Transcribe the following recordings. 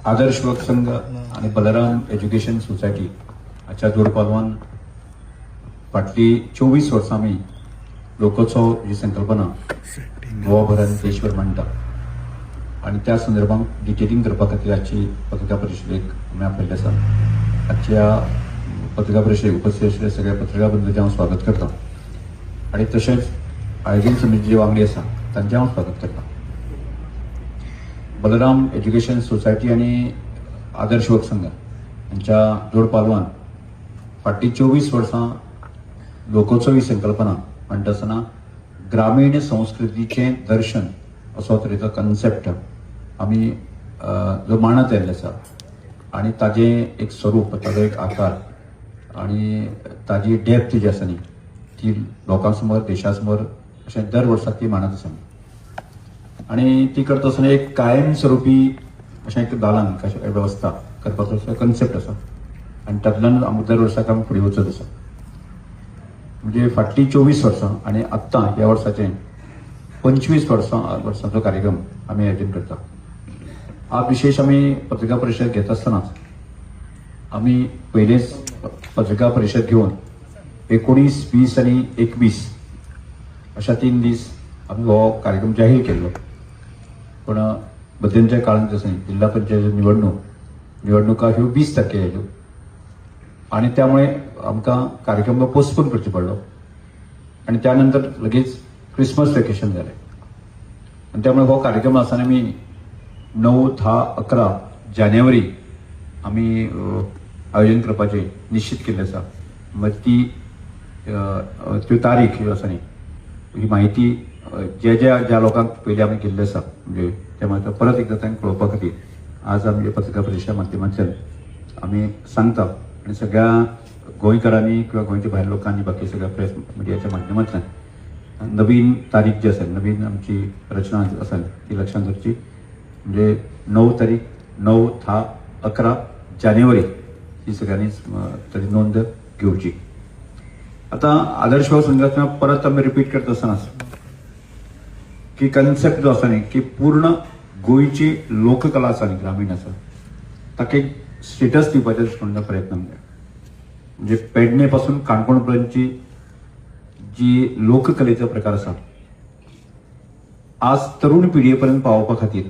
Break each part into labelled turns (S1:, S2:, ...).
S1: आदर्श युवक संघ आणि बलराम एज्युकेशन सोसायटी हाच्या जोड पालवान फाटली 24 वर्सां आमी लोकोत्सव ही संकल्पना गोवाभरान देशभर मांडटा आणि त्या संदर्भात डिटेलिंग करपा खातीर आजची पत्रकार परिशदेक आमी आपयल्ले आसा. आजच्या पत्रकार परिशदेक उपस्थित आशिल्ल्या सगळ्या पत्रकार बंधूंचें हांव स्वागत करता आणि तशेंच आयोजन समिती जे वांगडी आसा तांचें हांव स्वागत करता. बलराम एज्युकेशन सोसायटी आणि आदर्श युवक संघ यांच्या जोड पालवान फाटली 24 वर्सां लोकोत्सव ही संकल्पना म्हणटा आसतना ग्रामीण संस्कृतीचें दर्शन असो तरेचो कन्सेप्ट आमी जो मांडत आयिल्लो आसा आणि ताजें एक स्वरूप, ताजो एक आकार आणि ताजी डेप्थ जी आसा न्ही ती लोकां समोर, देशा समोर अशें दर वर्साक ती मांडत आसा आणि ती करता आसतना एक कायमस्वरुपी अशें एक दालन कशें वेवस्था करपाचो कन्सेप्ट आसा आणि तातूंतल्यान आमकां दर वर्साक आमी फुडें वचत आसा. म्हणजे फाटली 24 वर्सां आणि आत्तां ह्या वर्साचें 25 वर्सांचो कार्यक्रम आमी आयोजन करता. आज विशेष आमी पत्रकार परिशद घेत आसतनाच आमी पयलेच पत्रकार परिशद घेवन 19, 20 आणि 21 अशा 3 दीस आमी हो कार्यक्रम जाहीर केल्लो. पण मध्यंतच्या काळांत जसं जिल्हा पंचायत निवडणुका ह्यो 20 तारखेक आयल्यो आणि त्यामुळे आमकां कार्यक्रम पोस्टपोन करचो पडलो आणि त्यानंतर लगेच क्रिसमस वेकेशन जालें आणि त्यामुळे हो कार्यक्रम आसतना आमी 9, 10, 11 जानेवारी आमी आयोजन करपाचें निश्चित केल्लें आसा. मग त्यो तारीख ह्यो आसा न्ही ही माहिती ज्या लोकांक पयलीं आमी केल्ली आसा म्हणजे त्या परत एकदा तांकां कळोवपा खातीर आज आमी पत्रकार परिशदेच्या माध्यमांतल्यान आमी सांगता आणि सगळ्या गोंयकारांनी किंवा गोंयच्या भायर लोकांनी बाकी सगळ्या प्रेस मिडियाच्या माध्यमांतल्यान नवीन तारीख जी आसा, नवीन आमची रचना आसा ती लक्षांत दवरची. म्हणजे 9 तारीख, 9, 10, 11 जानेवारी ही सगळ्यांनीच तरी नोंद घेवची. आता आदर्श युवक संघातना परत आमी रिपीट करता आसतनाच की कन्सेप्ट जो आसा न्ही की पूर्ण गोंयची लोककला आसा न्ही ग्रामीण आसा ताका एक स्टेटस दिवपाचो दृश्टिकोनाचो प्रयत्न म्हणजे पेडणे पासून काणकोण पर्यंतची जी लोककलेचो प्रकार आसा आज तरुण पिढये पर्यंत पावोवपा खातीर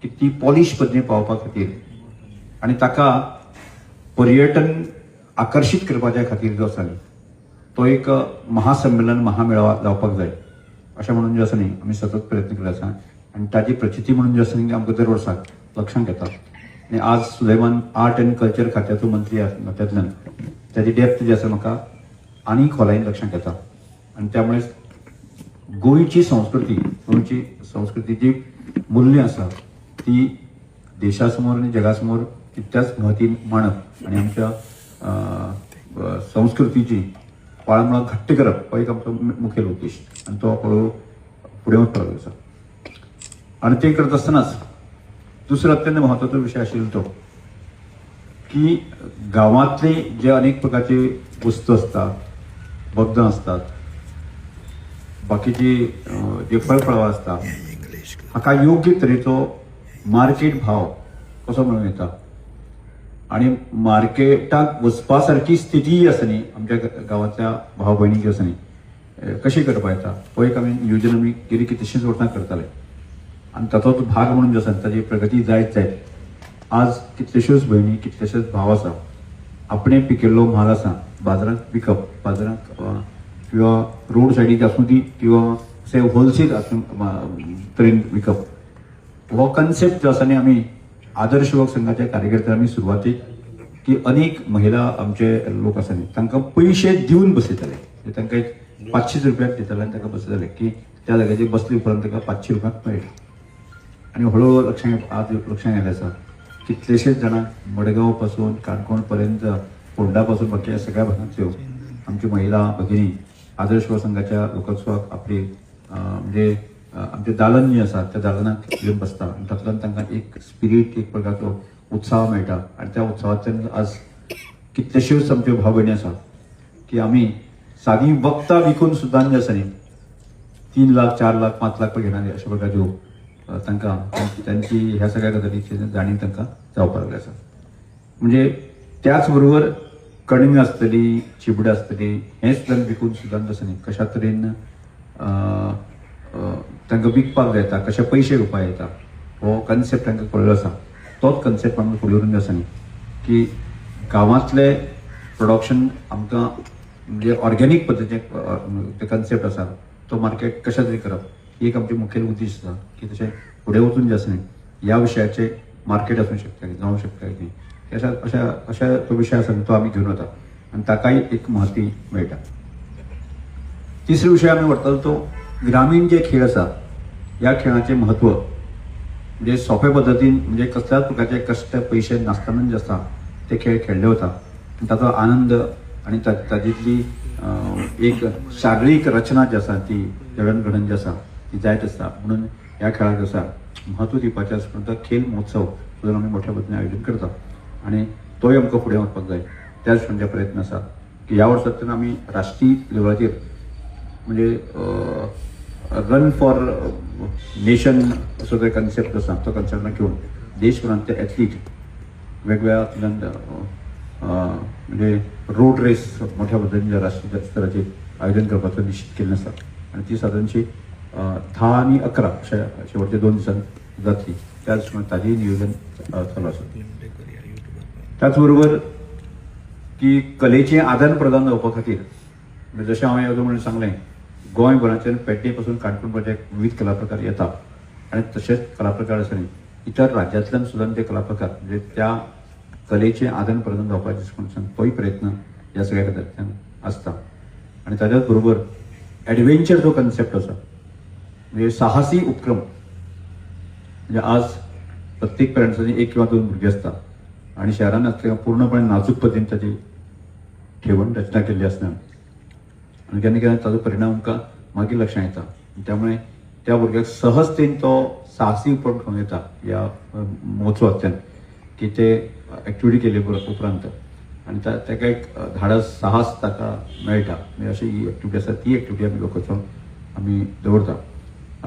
S1: की ती पॉलिश पद्धतीन पावोवपा खातीर आणि ताका पर्यटन आकर्षित करपाच्या खातीर जो आसा न्ही तो एक महासंमेलन, महामेळावा जावपाक जाय अशें म्हणून जे आसा न्ही आमी सतत प्रयत्न केले आसा आणि ताची प्रचिती म्हणून जे आसा न्ही आमकां दर वर्साक लक्षांत येता. आणि आज सुदैवान आर्ट अँड कल्चर खात्याचो मंत्री नात्यांतल्यान त्याची डेप्थ जी आसा म्हाका आनी खोलायेन लक्षांत येता आणि त्यामुळे गोंयची संस्कृतीची मूल्य आसा ती देशा समोर आणि जगा समोर तितक्याच महत्वाची मांडप आणि आमच्या संस्कृतीची पाळंमुळं घट्ट करप हो एक आमचो मुखेल उद्देश आणि तो हळू फुडें वचपाक आसा. आणि ते करत आसतनाच दुसरो अत्यंत महत्वाचो विशय आशिल्लो तो की गांवांतले जे अनेक प्रकारचे वस्तू असतात, वखदां असतात, बाकीची जे फळफळावळ असतात हाका योग्य तरेचो मार्केट भाव कसो मेळूं येता आणि मार्केटाक वचपा सारकी स्थिती आसा न्ही आमच्या गांवांतल्या भाव भयणी जी आसा न्ही कशी करपा येता हो एक आमी नियोजन आमी गेली कितलींशींच वर्सां करताले आणि ताचोच भाग म्हणून जो आसा ताची प्रगती जायत आज कितल्योश्योच भयणी, कितलेशेच भाव आसा आपणे पिकिल्लो म्हाल आसा बाजारांत विकप, बाजारांत किंवा रोड सायडीक आसूं ती किंवा अशें होलसेल तरेन विकप हो कन्सेप्ट जो आसा न्ही आमी आदर्श युवक संघाच्या कार्यकर्त्यांनी आमी सुरवातेक की अनेक महिला आमचे लोक आसा न्ही तांकां पयशे दिवन बसयताले, तांकां एक 500 रुपयाक दिताले आनी तांकां बसयताले की त्या जाग्याचेर बसले उपरांत ताका 500 रुपयाक मेळटा. आणि हळूहळू लक्षांत येयलें आसा कितलेशेच जाणांक मडगांव पासून काणकोण पर्यंत, फोंडा पासून बाकी सगळ्या भागांतल्यो आमच्यो महिला भगिनी आदर्श युवक संघाच्या लोकोत्सवाक आपली म्हणजे आमचे दालन जे आसा त्या दालनाक येवन बसता आणि तातूंतल्यान तांकां एक स्पिरीट, एक प्रकारचो उत्साह मेळटा आणि त्या उत्सवांतल्यान आज कितलेश्योच आमच्यो भाव भयणी आसा की आमी सादी वखदां विकून सुद्दां जे आसा न्ही 3 लाख, 4 लाख, 5 लाख घेणारे अशा प्रकारच्यो तांकां त्यांची ह्या सगळ्या गजालीची जाणीव तांकां जावपाक लागले आसा. म्हणजे त्याच बरोबर कणगां आसतली, चिबडां आसतली, हें सुद्दां विकून सुद्दां तशें न्ही, कशा तरेन तांकां विकपाक येता, कशे पयशे घेवपाक येता, हो कन्सेप्ट तांकां कळ्ळो आसा. तोच कन्सेप्ट आमकां फुडें व्हरूंक आसा न्ही, की गांवांतले प्रोडक्शन आमकां म्हणजे ऑर्गेनीक पद्दतीन कन्सेप्ट आसा तो मार्केट कशा तरी करप ही एक आमची मुखेल उद्देश आसा. की तशें फुडें वचून जे आसा न्ही, ह्या विशयाचे मार्केट आसूंक शकता, जावंक शकता की अशा तो विशय आसा तो आमी घेवन वता आनी ताकाय एक महत्व मेळटा. तिसरो विशय आमी व्हरतलो तो ग्रामीण जे खेळ आसा ह्या खेळाचें म्हत्व म्हणजे सोंपे पद्दतीन म्हणजे कसल्याच प्रकारचे कष्ट पयशे नासतना जे आसा ते खेळ खेळले वता. ताचो आनंद आनी तातूंतली एक शारिरीक रचना जी आसा ती जडणघडण जी आसा ती जायत आसता. म्हणून ह्या खेळाक आसा म्हत्व दिवपाचें आसा म्हणून तो खेळ महोत्सव जो आमी मोठ्या पद्दतीन आयोजन करता आनी तोय आमकां फुडें वचपाक जाय. त्याच म्हणजे प्रयत्न आसा की ह्या वर्सांतल्यान आमी राष्ट्रीय लेवलाचेर म्हणजे रन फॉर नेशन असो जो कन्सेप्ट आसा तो कन्सेप्टाक घेवन देशभरांतले एथलीट वेगवेगळ्या म्हणजे रोड रेस मोठ्या पद्दतीन राष्ट्रीय स्तराचेर आयोजन करपाचो निश्चित केल्लें आसा आनी ती सादारणशी 10 आनी 11 शेवटच्या 2 दिसांनी जातली. त्याच ताजेय नियोजन चालू आसा. त्याच बरोबर की कलेचें आदान प्रदान जावपा खातीर जशें हांवें येदो म्हणून सांगलें गोंयभरांतल्यान पेडणे पासून काणकोण पर्यंत विविध कला प्रकार येता आनी तशेंच कला प्रकार आसा न्ही इतर राज्यांतल्यान सुद्दां ते कला प्रकार म्हणजे त्या कलेचें आदान प्रदान जावपाचें म्हणून तोय प्रयत्न ह्या सगळ्या खात्यांतल्यान आसता. आनी ताच्याच बरोबर एडवेंचर जो कन्सेप्ट आसा म्हणजे साहसी उपक्रम म्हणजे आज प्रत्येक पेरंट्सांनी 1 किंवा 2 भुरगीं आसता आनी शहरांत आसतना पूर्णपणे नाजूक पद्दतीन ताची ठेवण रचना केल्ली आसना आनी केन्ना केन्ना ताचो परिणाम आमकां मागीर लक्षांत येता. त्यामुळे त्या भुरग्याक सहजतेन तो साहसी उपक्रम करूं येता ह्या महोत्सवांतल्यान की ते एक्टिविटी केले उपरांत आनी ताका एक धाडस साहस ताका मेळटा. म्हणजे अशी ही एक्टिविटी आसा ती एक्टिविटी आमी लोकोत्सव आमी दवरता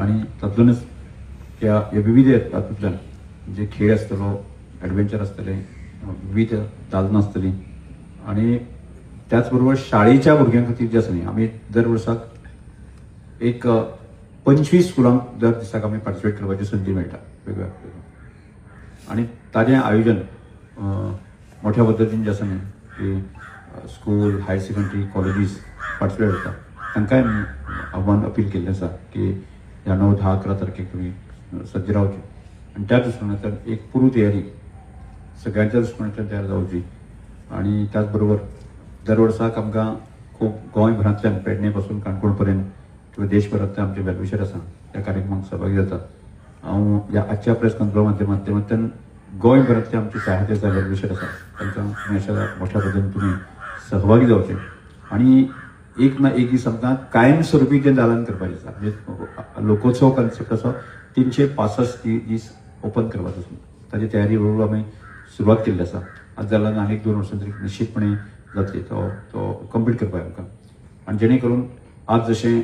S1: आनी तातूंतच त्या विविध हातूंतल्यान जे खेळ आसतलो एडवेंचर आसतले विविध दालनां आसतलीं आनी त्याच बरोबर शाळेच्या भुरग्यां खातीर जे आसा न्ही आमी दर वर्साक एक 25 स्कुलांक दर दिसाक आमी पार्टिसिपेट करपाची संदी मेळटा वेगवेगळ्या आनी ताजें आयोजन मोठ्या पद्दतीन जे आसा न्ही की school higher secondary colleges participate करता तांकांय आव्हान अपील केल्लें आसा की ह्या 9, 10, 11 तारखेक तुमी सज्ज रावचे आनी त्या दृश्टिकोनांतल्यान एक पुरू तयारी सगळ्यांच्या दृश्टिकोनांतल्यान तयार जावची. आनी त्याच बरोबर दर वर्साक आमकां खूब गोंयभरांतल्यान पेडणे पासून काणकोण पर्यंत किंवा देशभरांतले आमचे वेलविशर आसा त्या कार्यक्रमाक सहभागी जाता. हांव ह्या आजच्या प्रेस कॉन्फरन्साच्या माध्यमांतल्यान गोंयभरांतले आमचे साहित्याचे वेलविशर आसा तांकां अशा मोठ्या पद्दतीन तुमी सहभागी जावचे आनी एक ना एक दीस आमकां कायमस्वरुपी जें दालन करपाचें आसा म्हणजे लोकोत्सव कन्सेप्ट आसा 365 दीस ओपन करपाचो ताची तयारी हळूहळू आमी सुरवात केल्ली आसा. आज जाल्यार आनी 2 वर्सां तरी निश्चितपणे जातली तो कंप्लीट करपाक आमकां आनी जेणे करून आज जशें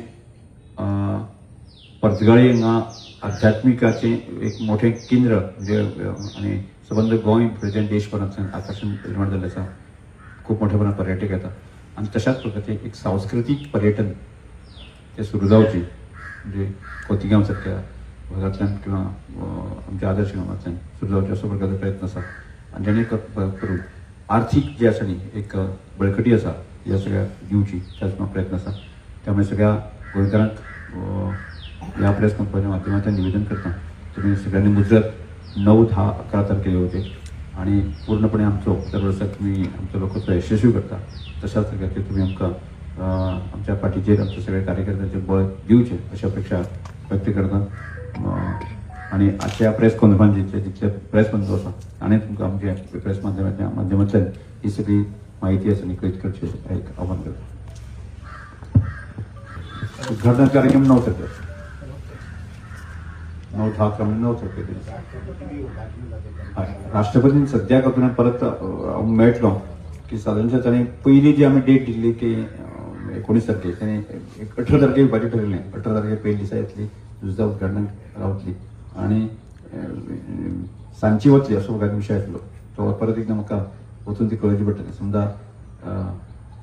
S1: पर्तगाळी हांगा आध्यात्मिकाचें एक मोठें केंद्र म्हणजे आनी सबंद गोंय प्रेजेंट देशभरांतल्यान आकर्शण निर्माण जाल्लें आसा. खूब मोठ्या प्रमाणात पर्यटक येतात आनी तशाच प्रकारचें एक सांस्कृतीक पर्यटन तें सुरू जावचें म्हणजे खोतिगांव सारक्या भागांतल्यान किंवा आमच्या आदर्श गांवांतल्यान सुरू जावचें असो प्रकारचो प्रयत्न आसा आनी जेणे करून आर्थीक जे आसा न्ही एक बळकटी आसा ह्या सगळ्या दिवची त्याच प्रयत्न आसा. त्यामुळे सगळ्या गोंयकारांक ह्या प्रेस कॉन्फरन्सच्या माध्यमांतल्यान निवेदन करता तुमी सगळ्यांनी मुजरत 9, 10, 11 तारखेक येवचे आनी पूर्णपणे आमचो दर वर्साक तुमी आमचो लोकोत्सव यशस्वी करता तशाच प्रकारचे तुमी आमकां आमच्या पाठीचेर आमच्या सगळ्या कार्यकर्त्यांचेर बळ दिवचें अशी अपेक्षा व्यक्त करता. आनी आजच्या प्रेस कॉन्फरन्सीचे जितले प्रेस बंधू आसा ताणें तुमकां आमच्या प्रेस माध्यमांतल्यान ही सगळी माहिती आसा न्ही कळीत करचें एक आव्हान करता. उद्घाटन कार्यक्रम 9 तारखेर 9, 10, 11 9 तारखेर राष्ट्रपतीन सद्याक हातूंत परत मेळटलो की सादारणशा ताणें पयली जी आमी डेट दिल्ली की 19 तारखेक ताणें 18 तारखेक येवपाचें ठरयलें. 18 तारखेक पयले दिसा येतली दुसऱ्या उद्घाटनाक रावतली आनी सांची वतली असो बघा विषय आसलो तो परत एकदा म्हाका वचून ती कळची पडटली समजा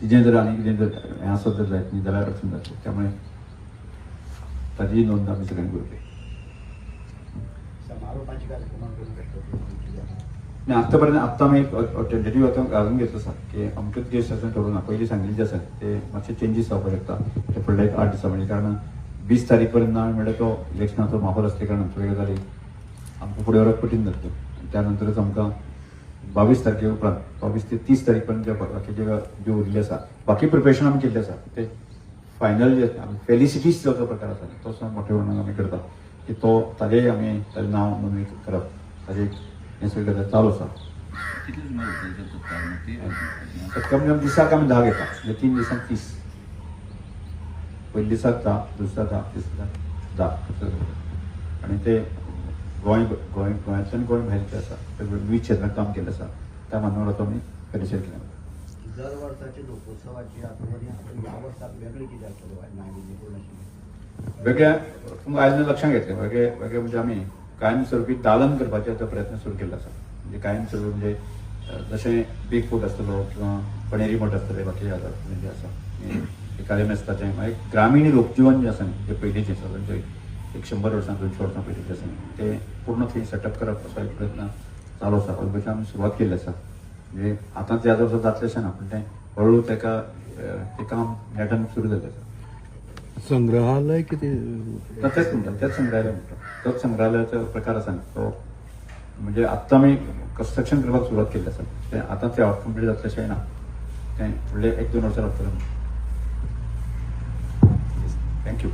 S1: तिजें जर आनी कितें जर हें आसत जर जायत न्ही जाल्यार वचून जातलें त्यामुळे ताजी नोंद आमी सगळ्यांनी करतली
S2: समारोपाची कार्यक्रम
S1: नाही आतापर्यंत आत्ता आम्ही टेंटेटिव्ह आता घालून घेतलं आसा की अमकेच गेस्ट आसा ठरवना पयलीं सांगिल्लें जे आसा ते मातशे चेंजीस जावपाक शकता ते फुडल्या एक 8 दिसां म्हणजे कारण 20 तारीख पर्यंत आमी म्हणल्यार तो इलेक्शनाचो माहोल आसले कारणान सगळे गजाली आमकां फुडें व्हरप कठीण जातलें त्यानंतरच आमकां 22 तारखे उपरांत 22 ते 30 तारीख पर्यंत बाकीचे जे उरिल्ले आसा बाकी प्रिपरेशन आमी केल्लें आसा ते फायनल जे फेलिसिटीज जो प्रकार आसा तो सुद्दां मोठ्या प्रमाणात आमी करता की तो ताजेय आमी ताजें नांव नोंदणी करप ताजें हें सगळें गजाल चालू आसा कमी दिसाक आमी 10 घेता म्हणजे 3 दिसांक 30 पयल्या दिसाक 10 दुसऱ्या 10 तिसऱ्या 10 आनी ते गोंयांतल्यान गोंय भायरचे आसा ते विविध क्षेत्रांत काम केलें आसा त्या मानवार आतां आमी परिचय केला
S2: दर वर्साची लोकोत्सवाची आतापर्यंत ह्या वर्साक वेगळी कितें आसतलो
S1: वेगळ्या तुमकां आयज लक्षांत घेतलें वेगळे वेगळे म्हणजे आमी कायम स्वरुपी दालन करपाचे आता प्रयत्न सुरू केला आसा म्हणजे कायम स्वरूपी म्हणजे जशें बीग फूट आसतलो किंवा पणेरी मठ आसतले बाकी जे आसा एखादे मेस्ताचें मागीर ग्रामीण लोकजीवन जें आसा न्ही जें पयलींचें आसा म्हणजे 100 वर्सां 200 वर्सां पयलींचें आसा न्ही ते पूर्ण थंय सेटअप करप असो एक प्रयत्न चालू आसा अल्बेची आमी सुरवात केल्ली आसा म्हणजे आतांच ह्या वर्सा जातलें अशें ना पूण तें हळू तेका तें काम नेटान सुरू जालें आसा
S3: संग्रहालय किती
S1: तेच म्हणटा तेच संग्रहालय म्हणटा तोच संग्रहालयाचो प्रकार आसा तो म्हणजे आत्तां आमी कन्स्ट्रक्शन करपाक सुरवात केल्ली आसा तें आतां तें कंप्लीट जातलें अशें ना तें फुडले 1-2 वर्सां लागतलें थँक्यू